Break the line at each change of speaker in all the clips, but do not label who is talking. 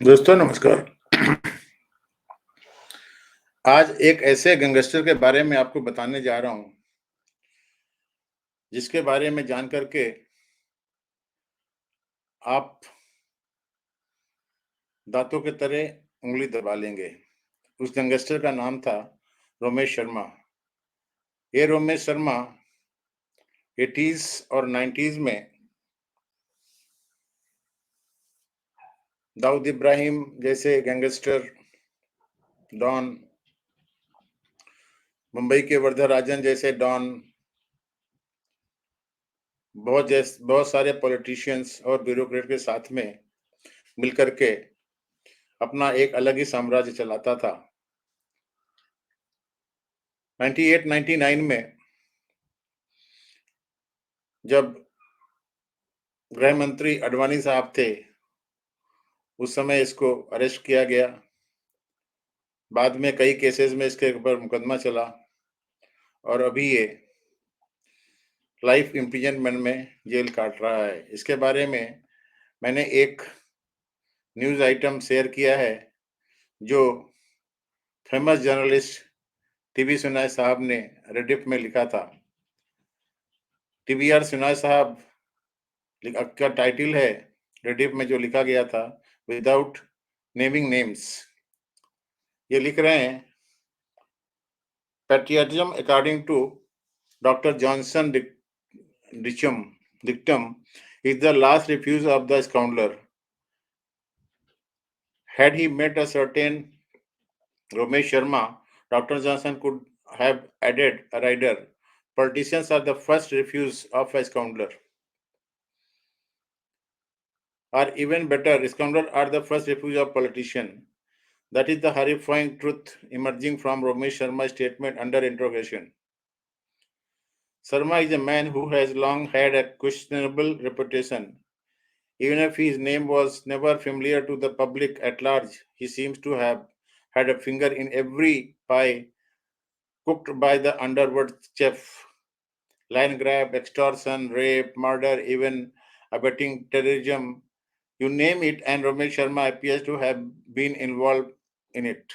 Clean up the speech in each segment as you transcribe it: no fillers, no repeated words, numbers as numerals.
दोस्तों नमस्कार। आज एक ऐसे गैंगस्टर के बारे में आपको बताने जा रहा हूँ, जिसके बारे में जान कर के आप दाँतों के तले उँगली दबा लेंगे। उस गैंगस्टर का नाम था रोमेश शर्मा। ये रोमेश शर्मा 80s और 90s में दाऊद इब्राहिम जैसे गैंगस्टर, डॉन, मुंबई के वरदराजन जैसे डॉन, बहुत सारे पॉलिटिशियंस और ब्यूरोक्रेट के साथ में मिलकर के अपना एक अलग ही साम्राज्य चलाता था। 98-99 में जब गृह मंत्री अडवाणी साहब थे, उस समय इसको अरेस्ट किया गया। बाद में कई केसेस में इसके ऊपर मुकदमा चला और अभी ये लाइफ इम्प्रिजनमेंट में जेल काट रहा है। इसके बारे में मैंने एक न्यूज़ आइटम शेयर किया है, जो फेमस जर्नलिस्ट टीवी सुनाय साहब ने रेडिफ में लिखा था। टीवीआर सुनाय साहब का टाइटल है, रेडिफ में जो लिखा गया था, विदाउट नेमिंग नेम्स। ये लिख रहे हैं, patriotism according to Dr. Johnson dictum is the last refuge of the scoundrel. Had he met a certain Romesh Sharma, Dr. Johnson could have added a rider. Politicians are the first refuge of a scoundrel. Or even better, scoundrels are the first refuge of politician. That is the horrifying truth emerging from Romesh Sharma's statement under interrogation. Sharma is a man who has long had a questionable reputation. Even if his name was never familiar to the public at large, he seems to have had a finger in every pie cooked by the underworld chef. Land grab, extortion, rape, murder, even abetting terrorism, you name it, and Romesh Sharma appears to have been involved in it.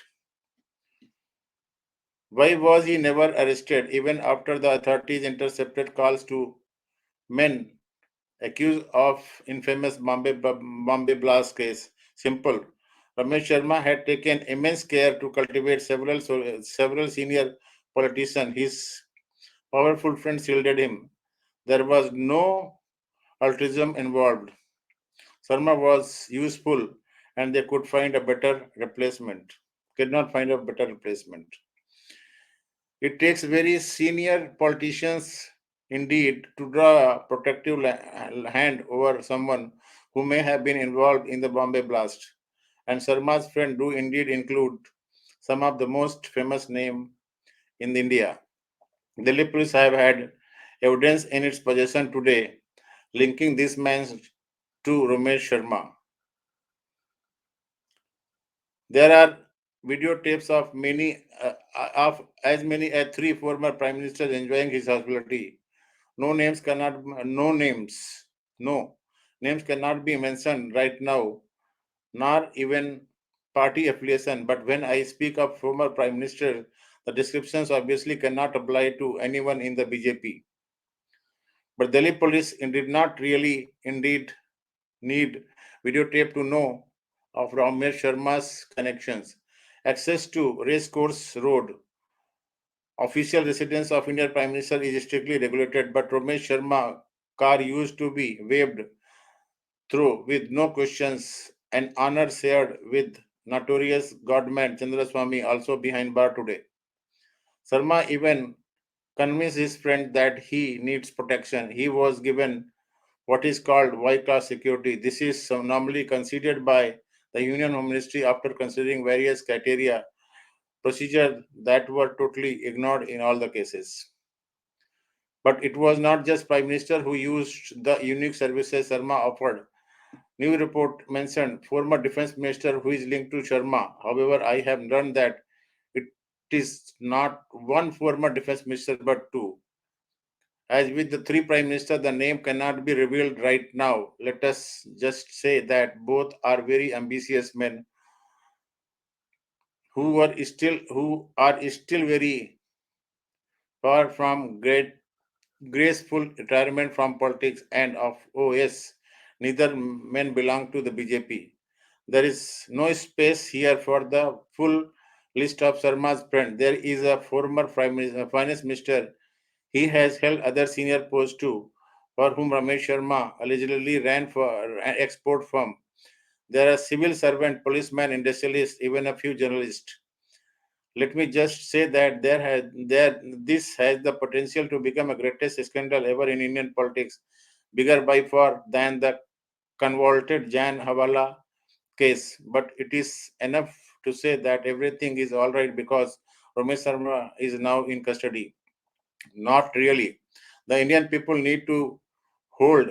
Why was he never arrested even after the authorities intercepted calls to men accused of infamous Bombay blast case? Simple. Ramesh Sharma had taken immense care to cultivate several senior politicians. His powerful friends shielded him. There was no altruism involved. Sharma was useful, and they could find a better replacement. Could not find a better replacement. It takes very senior politicians indeed to draw a protective hand over someone who may have been involved in the Bombay blast. And Sharma's friends do indeed include some of the most famous names in India. Delhi police have had evidence in its possession today linking this man to Romesh Sharma. There are videotapes of many as three former prime ministers enjoying his hospitality. No names cannot no names no names cannot be mentioned right now, nor even party affiliation. But when I speak of former prime minister, the descriptions obviously cannot apply to anyone in the BJP. But Delhi police did not really indeed need videotape to know of Ramesh Sharma's connections. Access to Racecourse Road, official residence of Indian Prime Minister, is strictly regulated, but Ramesh Sharma car used to be waved through with no questions, an honor shared with notorious godman Chandraswamy, also behind bar today. Sharma even convinced his friend that he needs protection. He was given what is called white class security. This is normally considered by the Union Home Ministry after considering various criteria, procedures that were totally ignored in all the cases. But it was not just Prime Minister who used the unique services Sharma offered. New report mentioned former Defense Minister who is linked to Sharma. However, I have learned that it is not one former Defense Minister but two. As with the three prime ministers, the name cannot be revealed right now. Let us just say that both are very ambitious men who are still very far from graceful retirement from politics and of OS. Neither men belong to the BJP. There is no space here for the full list of Sharma's friends. There is a former finance minister. He has held other senior posts too, for whom Romesh Sharma allegedly ran for an export firm. There are civil servant, policemen, industrialists, even a few journalists. Let me just say that this has the potential to become a greatest scandal ever in Indian politics, bigger by far than the convoluted Jan Hawala case. But it is enough to say that everything is all right because Romesh Sharma is now in custody. Not really. The Indian people need hold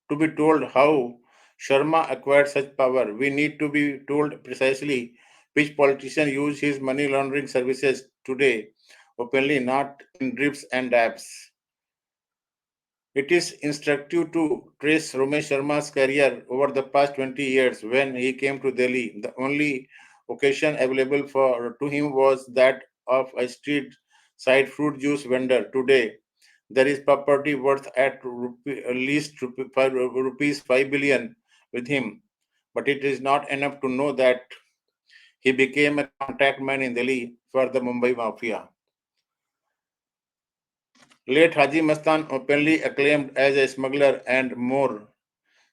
to be told how Sharma acquired such power. We need to be told precisely which politician used his money laundering services today openly, not in drips and dabs. It is instructive to trace Romesh Sharma's career over the past 20 years when he came to Delhi. The only occasion available to him was that of a street side fruit juice vendor. Today, there is property worth at least rupees 5 billion with him. But it is not enough to know that he became a contact man in Delhi for the Mumbai Mafia. Late Haji Mastan, openly acclaimed as a smuggler and more,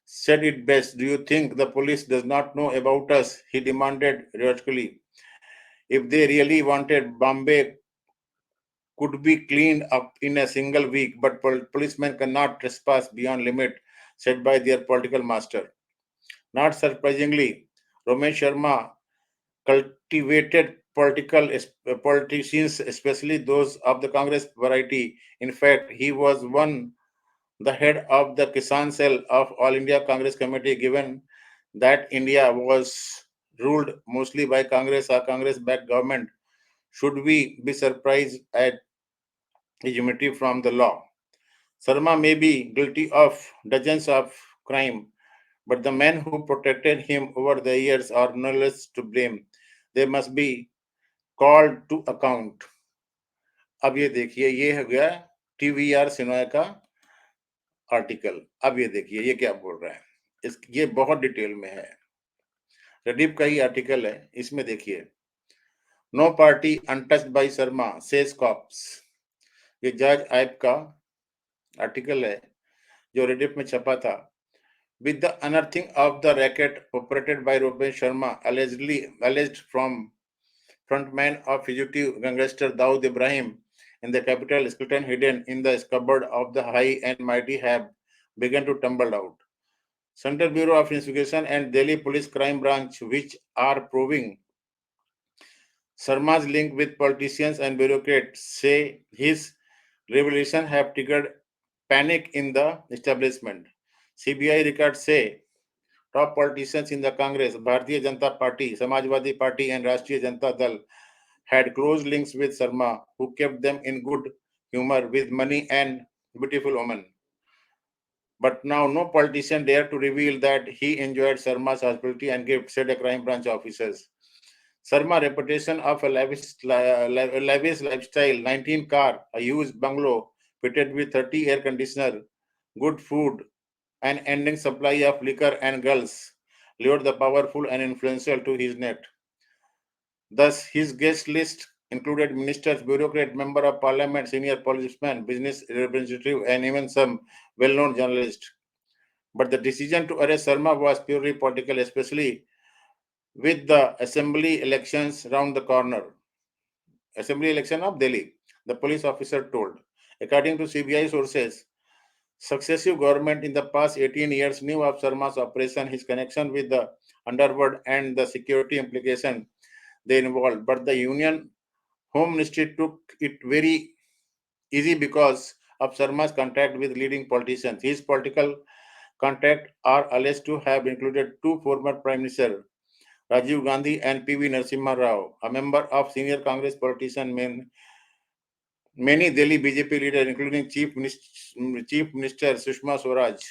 said it best. Do you think the police does not know about us? He demanded rhetorically. If they really wanted, Bombay could be cleaned up in a single week, but policemen cannot trespass beyond limit set by their political master. Not surprisingly, Romesh Sharma cultivated politicians, especially those of the Congress variety. In fact, he was the head of the Kisan cell of All India Congress Committee, given that India was ruled mostly by Congress or Congress-backed government. Should we be surprised at his immunity from the law? Sarma may be guilty of dozens of crime, but the men who protected him over the years are no less to blame. They must be called to account. अब ये देखिए, ये हो गया TVR Sinha का article. अब ये देखिए ये क्या बोल रहा है। ये बहुत डिटेल में है। रदीप का ही आर्टिकल है, इसमें देखिए। No party untouched by Sharma says cops. ये जज आइब का आर्टिकल है जो रेडिप में छपा था। With the unearthing of the racket operated by Romesh Sharma, alleged from frontman of fugitive gangster Dawood Ibrahim in the capital, skeleton hidden in the cupboard of the high and mighty have begun to tumble out. Central Bureau of Investigation and Delhi Police Crime Branch, which are proving Sharma's link with politicians and bureaucrats, say his revelation have triggered panic in the establishment. CBI records say top politicians in the Congress, Bharatiya Janata Party, Samajwadi Party, and Rashtriya Janata Dal had close links with Sharma, who kept them in good humor with money and beautiful women. But now no politician dare to reveal that he enjoyed Sharma's hospitality and gift, said a crime branch officers. Sharma reputation of a lavish lifestyle, 19 car, a huge bungalow fitted with 30 air conditioner, good food, and ending supply of liquor and girls lured the powerful and influential to his net. Thus, his guest list included ministers, bureaucrat, member of parliament, senior policeman, business representative, and even some well-known journalists. But the decision to arrest Sharma was purely political, especially with the assembly elections round the corner. Assembly election of Delhi, the police officer told. According to CBI sources, successive government in the past 18 years knew of Sharma's operation, his connection with the underworld, and the security implication they involved. But the Union Home Ministry took it very easy because of Sharma's contact with leading politicians. His political contacts are alleged to have included two former Prime Ministers, Rajiv Gandhi and PV Narasimha Rao, a member of senior Congress politician Many Delhi BJP leaders, including Chief Minister Sushma Swaraj,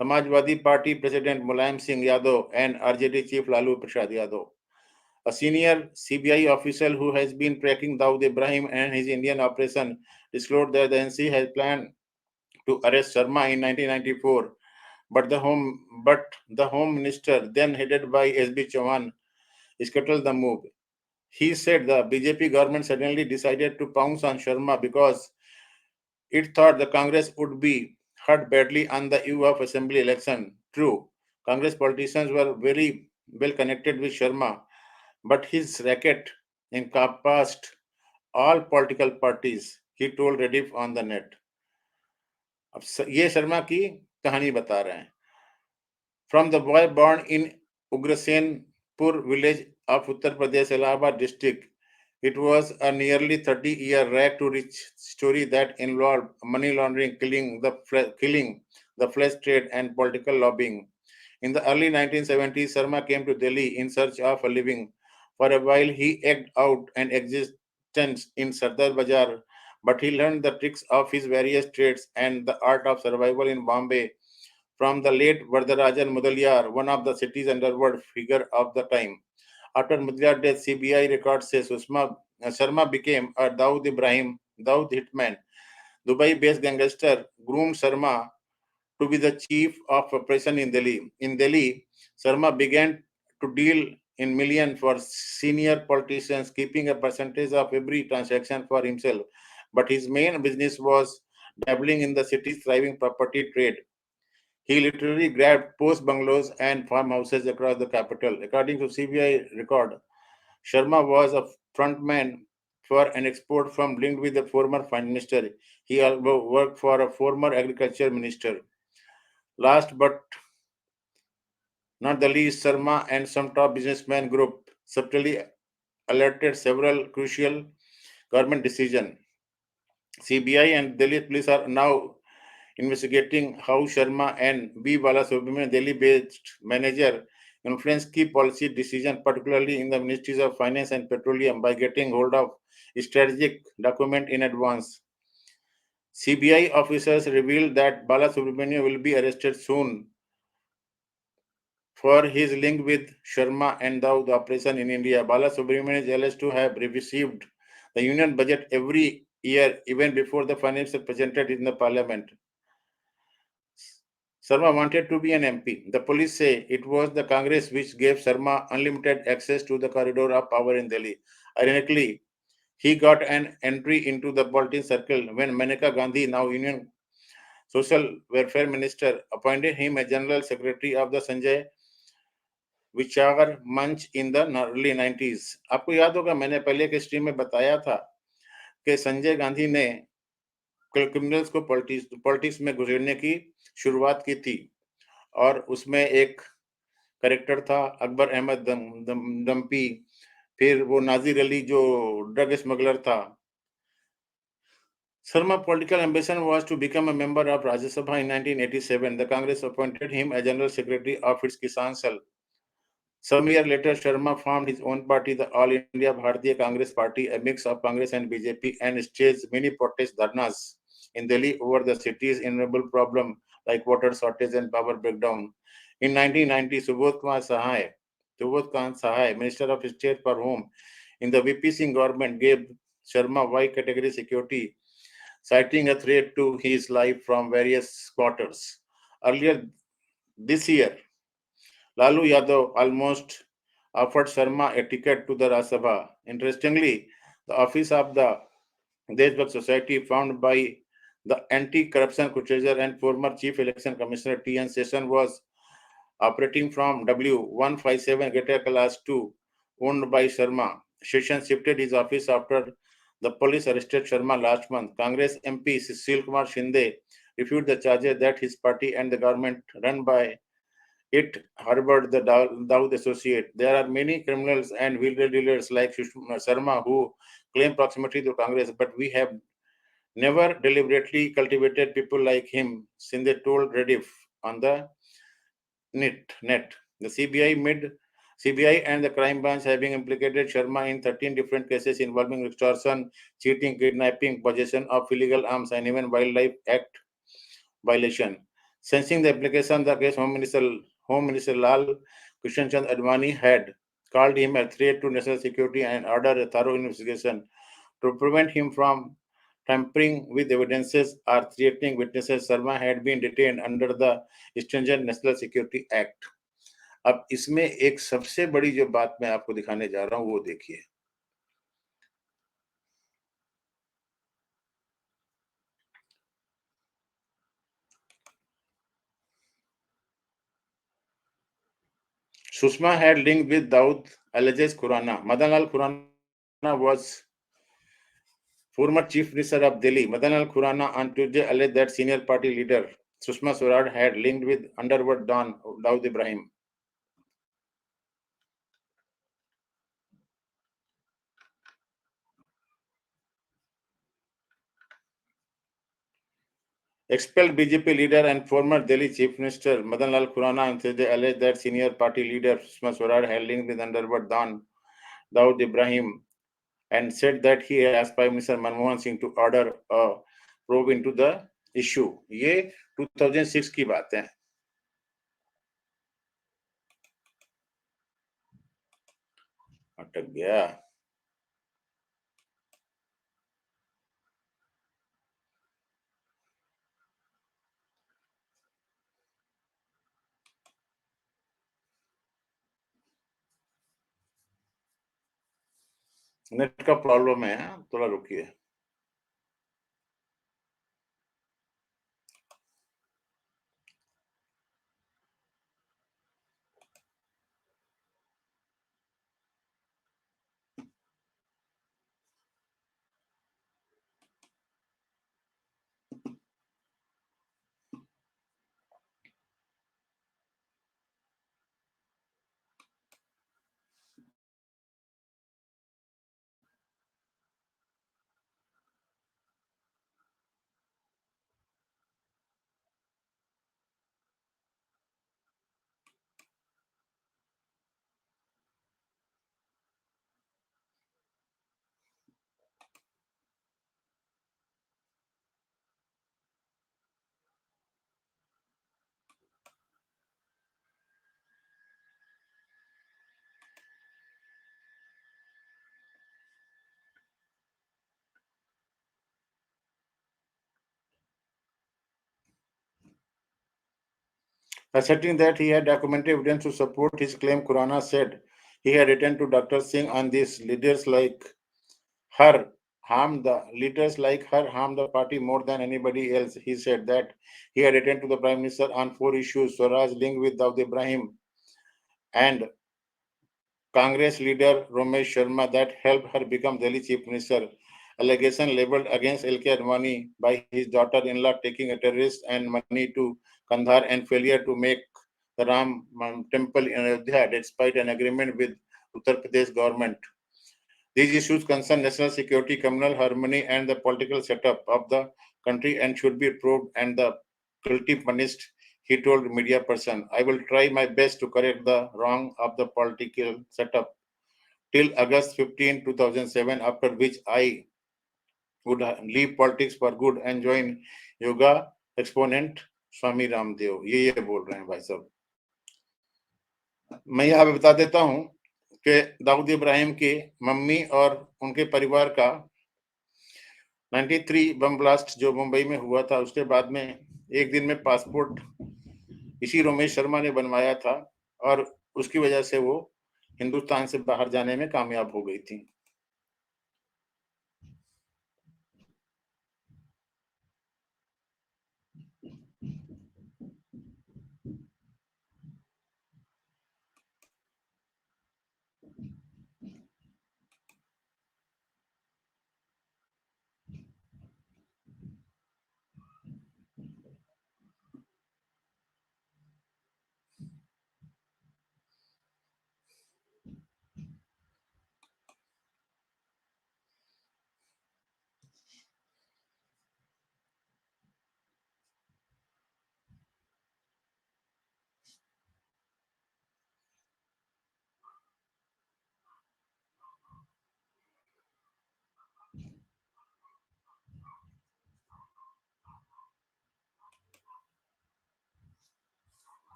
Samajwadi Party President Mulayam Singh Yadav, and RJD Chief Lalu Prasad Yadav. A senior CBI official who has been tracking Dawood Ibrahim and his Indian operation disclosed that the NC has planned to arrest Sharma in 1994, but the Home Minister, then headed by SB Chauhan, scuttled the move. He said the BJP government suddenly decided to pounce on Sharma because it thought the Congress would be hurt badly on the eve of assembly election. True, Congress politicians were very well connected with Sharma, but his racket encompassed all political parties, he told Rediff on the net. अब ये शर्मा की कहानी बता रहे हैं. From the boy born in Ugrasenpur village of Uttar Pradesh, Allahabad district, it was a nearly 30-year rag to rich story that involved money laundering, killing the flesh trade, and political lobbying. In the early 1970s, Sharma came to Delhi in search of a living. For a while, he egged out an existence in Sardar Bazaar, but he learned the tricks of his various trades and the art of survival in Bombay from the late Vardarajan Mudaliar, one of the city's underworld figure of the time. After Mudaliar's death, CBI records say Sharma became a Dawood hitman. Dubai-based gangster groomed Sharma to be the chief of operation in Delhi. In Delhi, Sharma began to deal in millions for senior politicians, keeping a percentage of every transaction for himself. But his main business was dabbling in the city's thriving property trade. He literally grabbed post bungalows and farmhouses across the capital. According to CBI record, Sharma was a frontman for an export firm linked with the former finance minister. He also worked for a former agriculture minister. Last but not the least, Sharma and some top businessman group subtly alerted several crucial government decisions. CBI and Delhi police are now investigating how Sharma and B. Balasubramanian, Delhi-based manager, influenced key policy decisions, particularly in the ministries of finance and petroleum, by getting hold of strategic document in advance. CBI officers revealed that Balasubramanian will be arrested soon for his link with Sharma and the operation in India. Balasubramanian is alleged to have received the union budget every year, even before the finance was presented in the parliament. Sharma wanted to be an MP. The police say it was the Congress which gave Sharma unlimited access to the corridor of power in Delhi. Ironically, he got an entry into the political circle when Maneka Gandhi, now Union Social Welfare Minister, appointed him as General Secretary of the Sanjay विचार मंच in the early 90s. आपको याद होगा मैंने पहले के stream में बताया था कि संजय गांधी ने क्रिमिनल्स को पॉलिटिक्स में घुसेड़ने की शुरुआत की थी और उसमें एक करेक्टर था अकबर अहमद दम्पी, फिर वो नाजिर अली जो ड्रग स्मगलर था. Sharma's political ambition was to become a member of Rajya Sabha in 1987. The Congress appointed him as General Secretary of its Kisan Cell. Some years later, Sharma formed his own party, the All India Bharatiya Congress Party, a mix of Congress and BJP, and staged many protest dharnas in Delhi over the city's innumerable problems like water shortage and power breakdown. In 1990, Subodh Khan Sahai, Minister of State for Home in the VP Singh government, gave Sharma Y category security, citing a threat to his life from various quarters. Earlier this year, Lalu Yadav almost offered Sharma a ticket to the Rajya Sabha. Interestingly, the office of the Deshbhakt Society, founded by the Anti-Corruption Crusader and former Chief Election Commissioner T.N. Session, was operating from W157 Greater Class 2, owned by Sharma. Session shifted his office after the police arrested Sharma last month. Congress MP Sushil Kumar Shinde refuted the charges that his party and the government run by it harbored the Dawood associate. There are many criminals and wheelchair dealers like Sharma who claim proximity to Congress, but we have never deliberately cultivated people like him, Sinde told Rediff on the net. The CBI mid CBI and the crime branch having implicated Sharma in 13 different cases involving extortion, cheating, kidnapping, possession of illegal arms, and even Wildlife Act violation. Sensing the application, the case Home Minister Lal Krishan Chand Advani had called him a threat to national security and ordered a thorough investigation to prevent him from tampering with evidences or threatening witnesses. Sharma had been detained under the stringent National Security Act. अब इसमें एक सबसे बड़ी जो बात मैं आपको दिखाने जा रहा हूं वो देखिए। Sushma had linked with Dawood alias Khurana. Madanlal Khurana was former Chief Minister of Delhi. Madanlal Khurana on Tuesday alleged that senior party leader Sushma Swaraj had linked with underworld don Dawood Ibrahim. Expelled BJP leader and former Delhi Chief Minister Madanlal Khurana on Tuesday alleged that senior party leader Sushma Swaraj had linked with underworld don Dawood Ibrahim and said that he asked Prime Minister Manmohan Singh to order a probe into the issue. ये 2006 की बात है। अटक गया। Net का problem है, थोड़ा रुकिए। Asserting that he had documented evidence to support his claim, Khurana said he had written to Dr. Singh on this. Leaders like her harm the party more than anybody else. He said that he had written to the Prime Minister on 4 issues: Swaraj linked with Dawood Ibrahim and Congress leader Romesh Sharma that helped her become Delhi Chief Minister. Allegation labeled against LK Advani by his daughter-in-law taking a terrorist and money to Kandahar and failure to make the Ram temple in Ayodhya despite an agreement with Uttar Pradesh government. These issues concern national security, communal harmony, and the political setup of the country and should be probed and the guilty punished, he told media person. I will try my best to correct the wrong of the political setup till August 15, 2007, after which I would leave politics for good and join yoga exponent Swami Ramdev. ये बोल रहे हैं भाई साहब। मैं यहाँ पे बता देता हूँ कि दाऊद इब्राहिम की मम्मी और उनके परिवार का 93 बम ब्लास्ट जो मुंबई में हुआ था उसके बाद में एक दिन में पासपोर्ट इसी रोमेश शर्मा ने बनवाया था और उसकी वजह से वो हिंदुस्तान से बाहर जाने में कामयाब हो गई थी।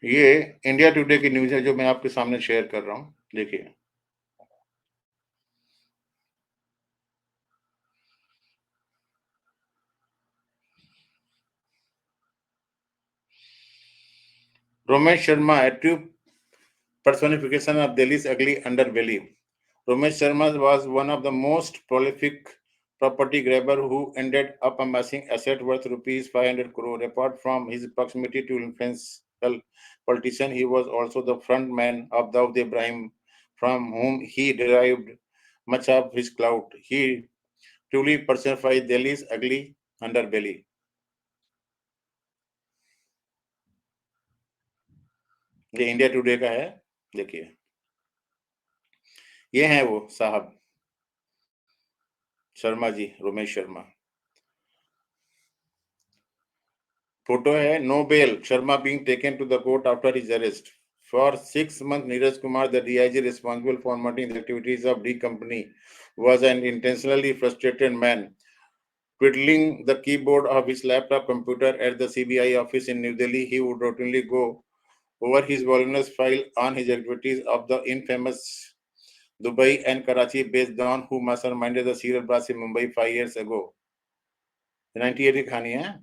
ये इंडिया टुडे की न्यूज़ है जो मैं आपके सामने शेयर कर रहा हूँ, देखिए। Romesh Sharma, a true personification of Delhi's ugly underbelly. Romesh Sharma was one of the most prolific property grabber who ended up amassing asset worth rupees 500 crore. Apart from his proximity to influential politicians, he was also the front man of Dawood Ibrahim, from whom he derived much of his clout. He truly personified Delhi's ugly underbelly. ये India Today का है, देखिए। ये हैं वो साहब, Sharma ji, Romesh Sharma. Photo है, no bail, Sharma being taken to the court after his arrest. For 6 months, Neeraj Kumar, the DIG responsible for monitoring the activities of D Company, was an intentionally frustrated man, twiddling the keyboard of his laptop computer at the CBI office in New Delhi. He would routinely go over his voluminous file on his activities of the infamous Dubai and Karachi-based Don who masterminded the serial blast in Mumbai 5 years ago. 98 की कहानी है।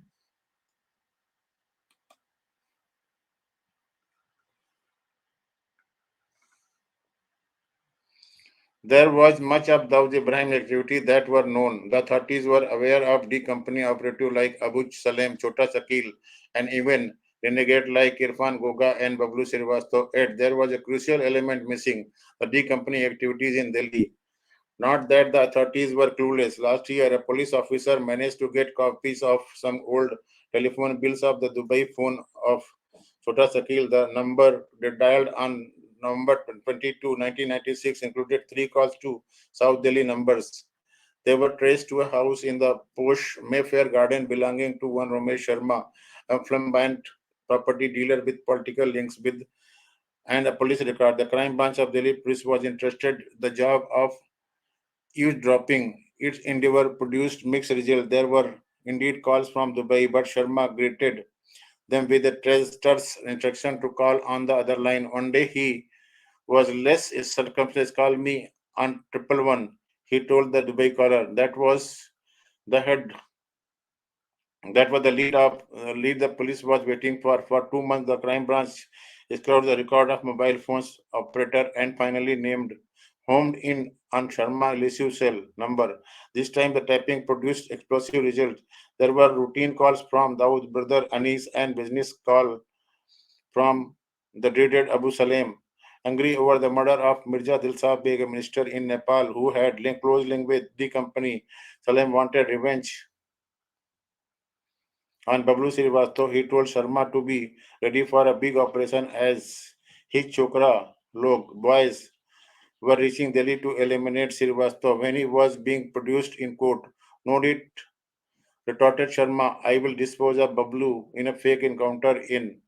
There was much of Dawood Ibrahim activity that were known. The authorities were aware of D company operative like Abu Salem, Chota Shakil, and even renegade like Irfan Goga and Bablu Srivastava. Yet there was a crucial element missing: the D company activities in Delhi. Not that the authorities were clueless. Last year, a police officer managed to get copies of some old telephone bills of the Dubai phone of Chota Shakil. The number they dialed on November 22, 1996 included three calls to South Delhi numbers. They were traced to a house in the posh Mayfair garden belonging to one Romesh Sharma, a flamboyant property dealer with political links with and a police record. The crime branch of Delhi police was interested in the job of eavesdropping. Its endeavor produced mixed results. There were indeed calls from Dubai, but Sharma greeted them with a terse instruction to call on the other line. One day he was less circumstance. Call me on 111. He told the Dubai caller. The head. That was the lead the police was waiting for. For 2 months, the crime branch explored the record of mobile phones operator and finally homed in on Sharma elusive cell number. This time, the tapping produced explosive results. There were routine calls from Dawood's brother Anis and business call from the dreaded Abu Salem, angry over the murder of Mirza Dilsab Beg, a minister in Nepal who had close link with the company. Salem wanted revenge on Bablu Srivastava. He told Sharma to be ready for a big operation as his Chokra Log boys were reaching Delhi to eliminate Srivastava. When he was being produced in court, no need, retorted Sharma, I will dispose of Bablu in a fake encounter in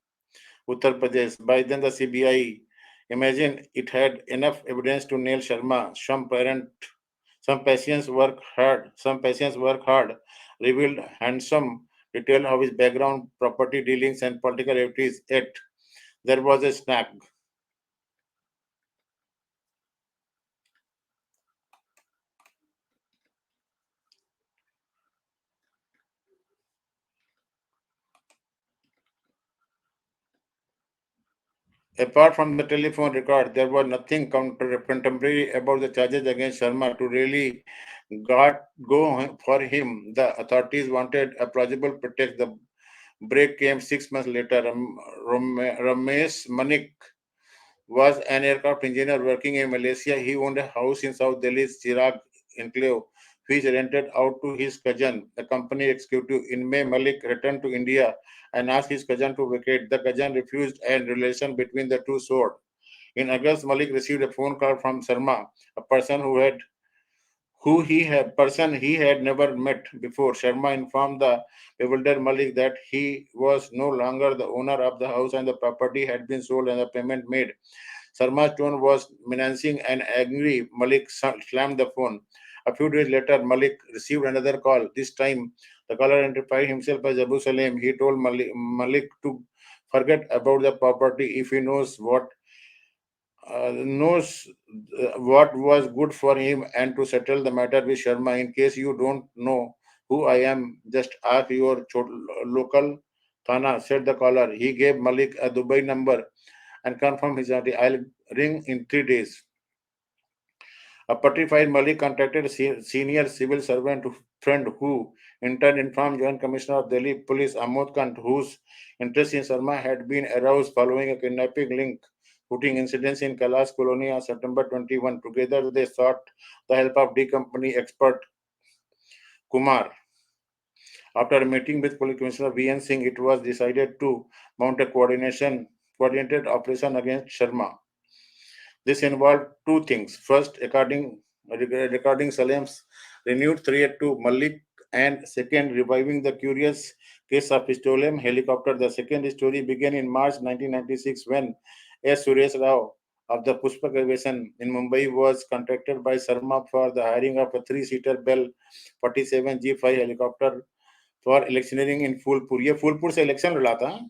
Uttar Pradesh. By then, the CBI imagined it had enough evidence to nail Sharma. Some patients work hard. Some patients work hard. Revealed handsome detail of his background, property dealings, and political activities. Yet there was a snag. Apart from the telephone record, there was nothing contemporary about the charges against Sharma to really go for him. The authorities wanted a plausible pretext. The break came 6 months later. Ramesh Manik was an aircraft engineer working in Malaysia. He owned a house in South Delhi's Chirag enclave, which rented out to his cousin, a company executive. In May, Malik returned to India and asked his cousin to vacate. The cousin refused, and relation between the two soured. In August, Malik received a phone call from Sharma, a person person he had never met before. Sharma informed the bewildered Malik that he was no longer the owner of the house and the property had been sold and the payment made. Sharma's tone was menacing and angry. Malik slammed the phone. A few days later, Malik received another call. This time, the caller identified himself as Abu Salim. He told Malik to forget about the property if he knows what was good for him and to settle the matter with Sharma. In case you don't know who I am, just ask your local Thana, said the caller. He gave Malik a Dubai number and confirmed his identity. I'll ring in 3 days. A petrified Malik contacted a senior civil servant friend who in turn informed Joint Commissioner of Delhi Police Amod Kant, whose interest in Sharma had been aroused following a kidnapping link shooting incidents in Kailash Colony on September 21. Together, they sought the help of D Company expert Kumar. After a meeting with Police Commissioner V.N. Singh, it was decided to mount a coordinated operation against Sharma. This involved two things. First, recording Salem's renewed threat to Malik, and second, reviving the curious case of stolen helicopter. The second story began in March 1996 when S. Suresh Rao of the Pushpak Aviation in Mumbai was contacted by Sarma for the hiring of a three-seater Bell 47 G5 helicopter for electioneering in Phulpur. ये फूलपुर से election लड़ा था.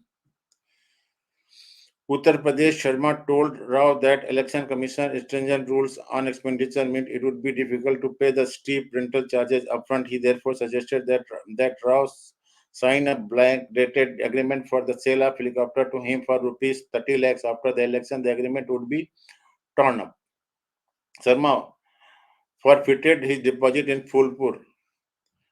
Uttar Pradesh. Sharma told Rao that Election Commission stringent rules on expenditure meant it would be difficult to pay the steep rental charges upfront. He therefore suggested that Rao sign a blank dated agreement for the sale of helicopter to him for rupees 30 lakhs. After the election, the agreement would be torn up. Sharma forfeited his deposit in Phulpur.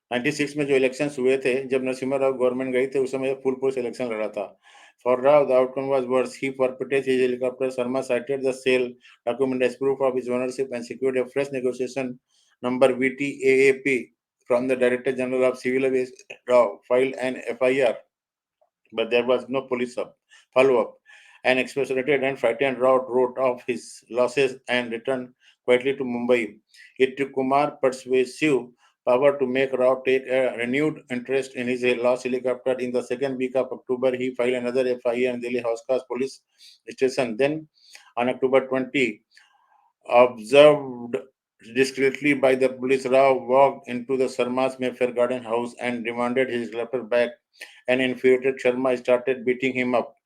96 में जो election हुए थे, जब Narasimha Rao government गई थे, उस समय फूलपुर से इलेक्शन लड़ा था. For Rao, the outcome was worse. He forfeited his helicopter. Sharma cited the sale document as proof of his ownership and secured a fresh negotiation number VTAAP from the Director General of Civil Aviation. Rao filed an FIR, but there was no police follow-up. An exasperated and frightened Rao wrote off his losses and returned quietly to Mumbai. It took Kumar persuasive power to make Rao take a renewed interest in his lost helicopter. In the second week of October, he filed another FIR in Delhi House Police Station. Then, on October 20, observed discreetly by the police, Rao walked into the Sharma's Mayfair Garden house and demanded his helicopter back. An infuriated Sharma started beating him up.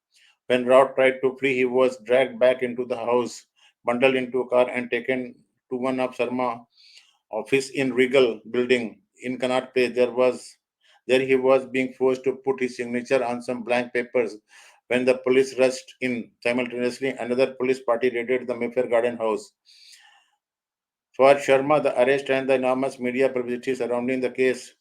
When Rao tried to flee, he was dragged back into the house, bundled into a car, and taken to one of Sharma office in Regal building in Connaught Place. There he was being forced to put his signature on some blank papers. When the police rushed in simultaneously, another police party raided the Mayfair Garden house. For Sharma, the arrest and the enormous media publicity surrounding the case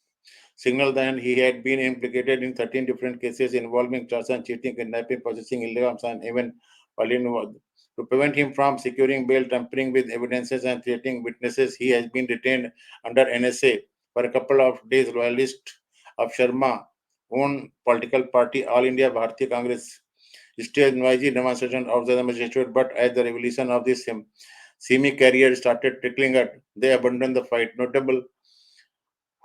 signaled that he had been implicated in 13 different cases involving extortion, cheating, kidnapping, possessing illegal arms, and even violent. To prevent him from securing bail, tampering with evidences, and threatening witnesses, he has been detained under NSA for a couple of days. Loyalists of Sharma own political party All India Bharatiya Congress staged noisy demonstration outside the magistrate, but as the revelation of this semi-career started trickling out, they abandoned the fight. Notable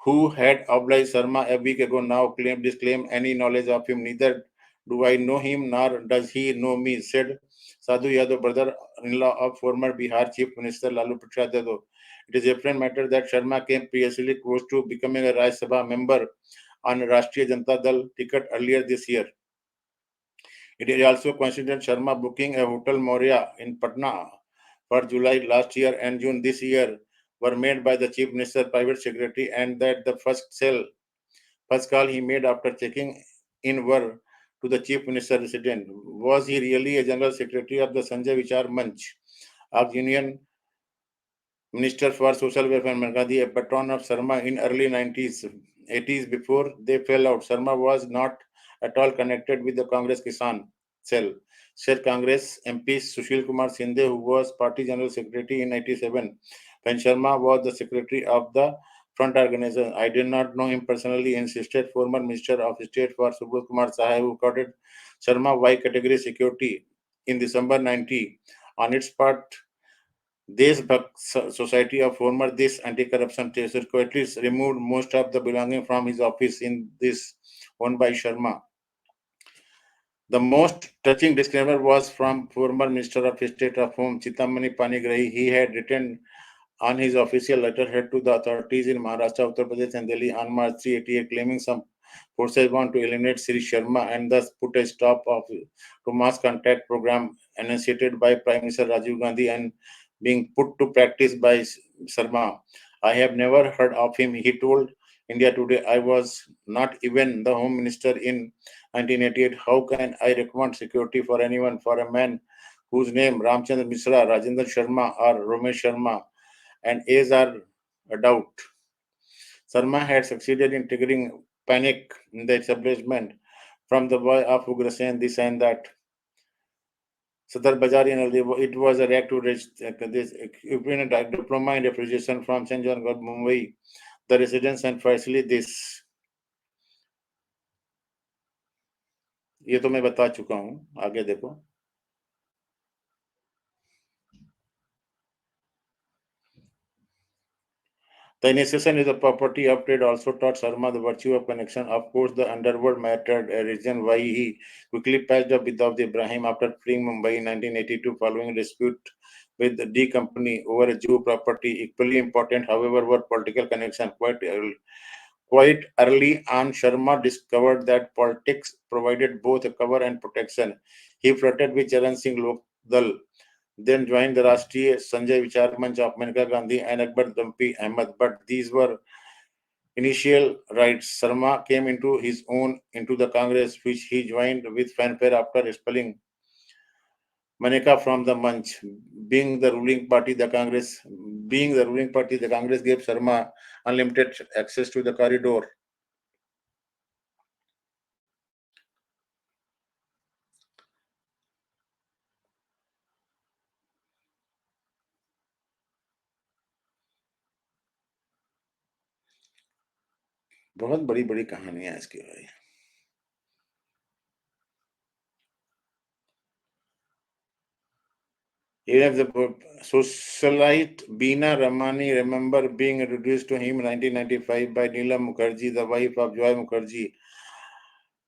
who had obliged Sharma a week ago now disclaim any knowledge of him. Neither do I know him, nor does he know me, said Sadhu Yadav, brother-in-law of former Bihar Chief Minister Lalu Prasad Yadav. It is a different matter that Sharma came previously close to becoming a Rajya Sabha member on Rashtriya Janata Dal ticket earlier this year. It is also coincident Sharma booking a hotel Moria in Patna for July last year and June this year were made by the Chief Minister's private secretary, and that the first call he made after checking in were to the Chief Minister resident. Was he really a General Secretary of the Sanjay Vichar Manch of Union Minister for Social Welfare Gandhi, a patron of Sharma in early 90s, 80s before they fell out? Sharma was not at all connected with the Congress Kisan cell, said Congress MP Sushil Kumar Sindhe, who was party general secretary in 97 when Sharma was the secretary of the front organization. I did not know him personally, insisted former Minister of State for Subodh Kumar Sahay, who accorded Sharma Y category security in December 90. On its part, Deshbhakt Society of former this anti-corruption tracer quietly removed most of the belonging from his office in this owned by Sharma. The most touching disclaimer was from former Minister of State of Home Chitamani Panigrahi. He had written on his official letterhead to the authorities in Maharashtra, Uttar Pradesh, and Delhi on March 388, claiming some forces want to eliminate Sri Sharma and thus put a stop to mass contact program initiated by Prime Minister Rajiv Gandhi and being put to practice by Sharma. I have never heard of him, he told India Today. I was not even the Home Minister in 1988. How can I recommend security for anyone, for a man whose name Ramchandra Misra, Rajendra Sharma, or Romesh Sharma and age are a doubt? Sharma had succeeded in triggering panic in the establishment from the boy of Ugrasen, this and that. Sadar Bazaar in it was a react to this equivalent diploma in refrigeration from St. John God, Mumbai, the residence, and firstly this. ये तो मैं बता चुका हूँ, आगे देखो. The initiation is a property of trade also taught Sharma the virtue of connection. Of course, the underworld mattered, a reason why he quickly patched up with Dawood Ibrahim after freeing Mumbai in 1982 following a dispute with the D Company over a Jew property. Equally important, however, were political connections. Quite early on, Sharma discovered that politics provided both a cover and protection. He flirted with Charan Singh Lokdal, then joined the Rashtriya Sanjay Vichar Manch of Maneka Gandhi and Akbar Dampi Ahmed. But these were initial rights. Sharma came into his own into the Congress, which he joined with fanfare after expelling Maneka from the Manch. Being the ruling party, the Congress gave Sharma unlimited access to the corridor. बहुत बड़ी बड़ी कहानियां हैं इसकी भाई. Even the socialite Beena Ramani remember being introduced to him in 1995 by Neelam Mukherjee, the wife of Joy Mukherjee.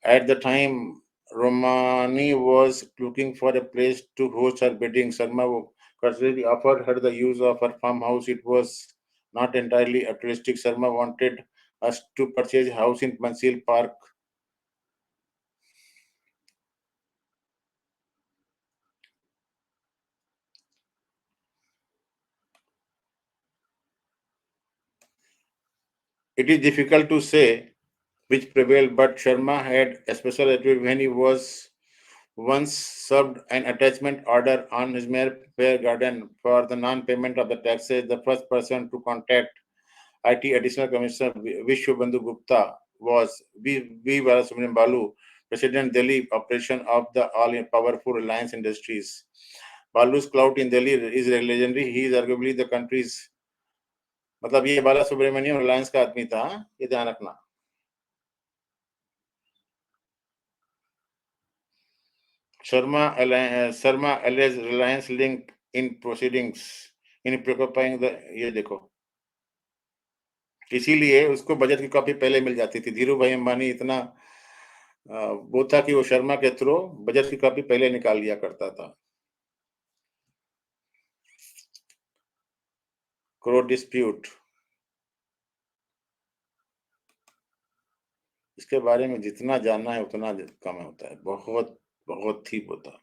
At the time, Romani was looking for a place to host her wedding. Sharma courteously offered her the use of her farmhouse. It was not entirely altruistic. Sharma wanted us to purchase a house in Pansil Park. It is difficult to say which prevailed, but Sharma had a special attitude when he was once served an attachment order on his Fair Garden for the non-payment of the taxes. The first person to contact IT Additional Commissioner Vishwabandhu Gupta was V. Balasubramanian Balu, President Delhi operation of the all-powerful Reliance Industries. Balu's clout in Delhi is legendary. He is arguably the country's मतलब ये बाला सुब्रमण्यम रिलायंस का आदमी था, ये ध्यान रखना. Sharma alleged Reliance link in proceedings in preoccupying the ये देखो. इसीलिए उसको बजट की कॉपी पहले मिल जाती थी. धीरू भाई अंबानी इतना वो था कि वो शर्मा के थ्रू बजट की कॉपी पहले निकाल लिया करता था. क्रोर डिस्प्यूट, इसके बारे में जितना जानना है उतना कम होता है. बहुत बहुत ही होता.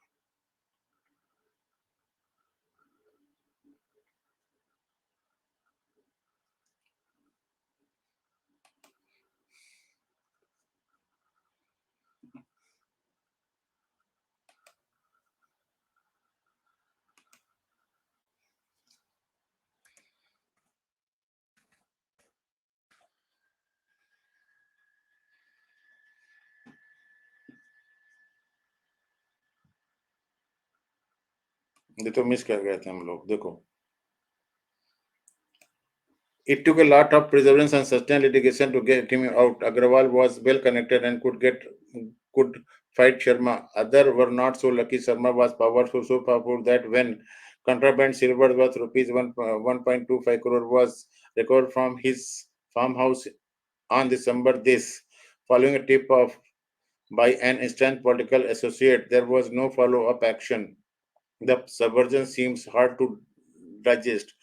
ये तो मिस कर गए थे हम लोग. देखो, it took a lot of perseverance and sustained litigation to get him out. Agrawal was well connected and could fight Sharma. Others were not so lucky. Sharma was powerful, so powerful that when Contraband silver worth rupees 1.25 crore was recovered from his farmhouse on December this, following a tip of by an instant political associate. There was no follow-up action. The subversion seems hard to digest.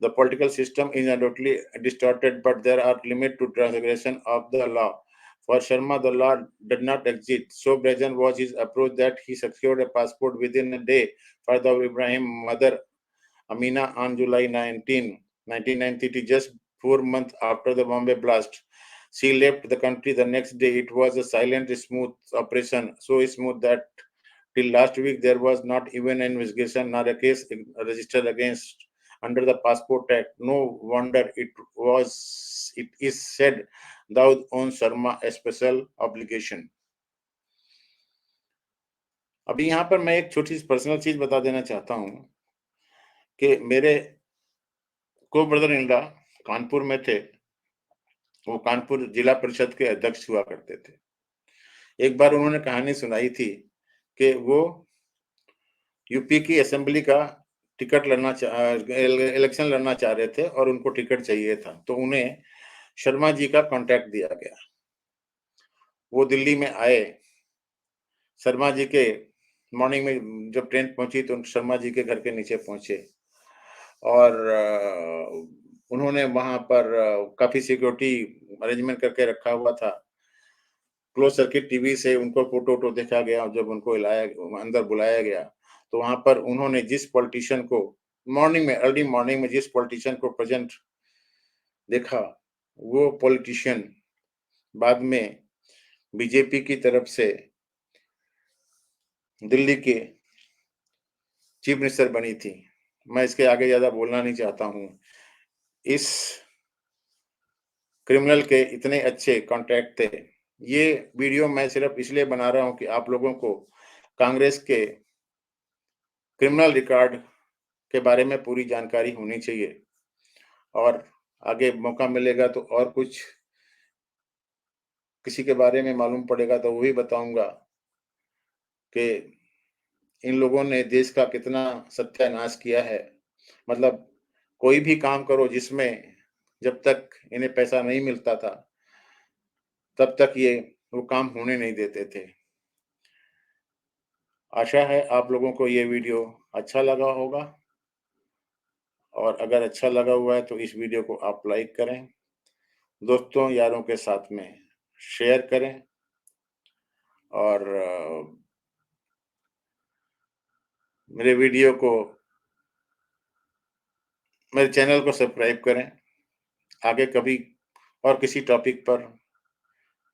The political system is undoubtedly distorted, but there are limits to transgression of the law. For Sharma, the law did not exist. So brazen was his approach that he secured a passport within a day for Dawood Ibrahim mother Amina on July 19, 1993, just 4 months after the Bombay blast. She left the country the next day. It was a silent, smooth operation, so smooth that till last week there was not even an investigation nor a case registered against under the Passport Act. No wonder it is said Dawood owns Sharma a special obligation. अभी यहाँ पर मैं एक छोटी सी personal चीज बता देना चाहता हूँ कि मेरे को ब्रदर इन लॉ कानपुर में थे। वो कानपुर जिला परिषद के अध्यक्ष हुआ करते थे। एक बार उन्होंने कहानी सुनाई थी कि वो यूपी की असेंबली का टिकट इलेक्शन लड़ना चाह रहे थे और उनको टिकट चाहिए था, तो उन्हें शर्मा जी का कांटेक्ट दिया गया। वो दिल्ली में आए। शर्मा जी के मॉर्निंग में जब ट्रेन पहुंची तो शर्मा जी के घर के नीचे पहुंचे और उन्होंने वहां पर काफी सिक्योरिटी अरेंजमेंट करके रखा हुआ था। क्लोज सर्किट टीवी से उनको फोटो देखा गया। जब उनको अंदर बुलाया गया तो वहां पर उन्होंने जिस पॉलिटिशियन को अर्ली मॉर्निंग में जिस पॉलिटिशियन को प्रेजेंट देखा, वो पॉलिटिशियन बाद में बीजेपी की तरफ से दिल्ली के चीफ मिनिस्टर बनी थी। मैं इसके आगे ज्यादा बोलना नहीं चाहता हूं। इस क्रिमिनल के इतने अच्छे कॉन्टैक्ट थे। ये वीडियो मैं सिर्फ इसलिए बना रहा हूं कि आप लोगों को कांग्रेस के क्रिमिनल रिकॉर्ड के बारे में पूरी जानकारी होनी चाहिए और आगे मौका मिलेगा तो और कुछ किसी के बारे में मालूम पड़ेगा तो वही बताऊंगा कि इन लोगों ने देश का कितना सत्यानाश किया है। मतलब कोई भी काम करो जिसमें जब तक इन्हें पैसा नहीं मिलता था तब तक ये वो काम होने नहीं देते थे। आशा है आप लोगों को ये वीडियो अच्छा लगा होगा और अगर अच्छा लगा हुआ है तो इस वीडियो को आप लाइक करें, दोस्तों यारों के साथ में शेयर करें और मेरे वीडियो को मेरे चैनल को सब्सक्राइब करें। आगे कभी और किसी टॉपिक पर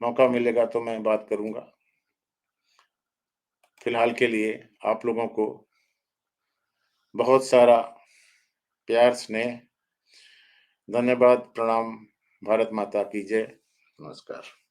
मौका मिलेगा तो मैं बात करूंगा। फिलहाल के लिए आप लोगों को बहुत सारा प्यार स्नेह, धन्यवाद, प्रणाम। भारत माता की जय। नमस्कार।